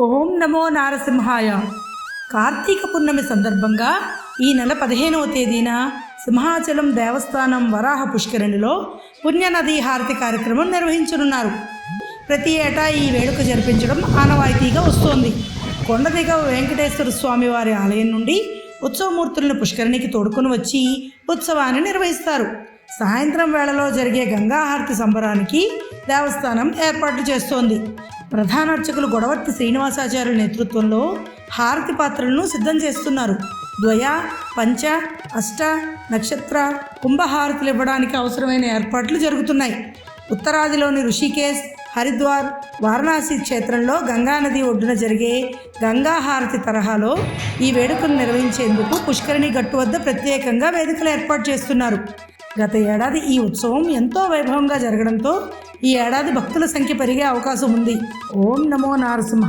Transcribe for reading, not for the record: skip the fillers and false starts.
ఓం నమో నారసింహాయ. కార్తీక పున్నమి సందర్భంగా ఈ నెల 15వ తేదీన సింహాచలం దేవస్థానం వరాహ పుష్కరిణిలో పుణ్యనదీ హారతి కార్యక్రమం నిర్వహించనున్నారు. ప్రతి ఏటా ఈ వేడుక జరిపించడం ఆనవాయితీగా వస్తోంది. కొండదిగ వెంకటేశ్వర స్వామి వారి ఆలయం నుండి ఉత్సవమూర్తులను పుష్కరిణికి తోడుకొని వచ్చి ఉత్సవాన్ని నిర్వహిస్తారు. సాయంత్రం వేళలో జరిగే గంగాహారతి సంబరానికి దేవస్థానం ఏర్పాట్లు చేస్తోంది. ప్రధాన అర్చకులు గొడవర్తి శ్రీనివాసాచార్యుల నేతృత్వంలో హారతి పాత్రలను సిద్ధం చేస్తున్నారు. ద్వయ, పంచ, అష్ట, నక్షత్ర, కుంభహారతులు ఇవ్వడానికి అవసరమైన ఏర్పాట్లు జరుగుతున్నాయి. ఉత్తరాదిలోని ఋషికేశ్, హరిద్వార్, వారణాసి క్షేత్రంలో గంగానది ఒడ్డున జరిగే గంగాహారతి తరహాలో ఈ వేడుకను నిర్వహించేందుకు పుష్కరిణి గట్టు వద్ద ప్రత్యేకంగా వేదికలు ఏర్పాటు చేస్తున్నారు. గత ఏడాది ఈ ఉత్సవం ఎంతో వైభవంగా జరగడంతో ఈ ఏడాది భక్తుల సంఖ్య పెరిగే అవకాశం ఉంది. ఓం నమో నారసింహ.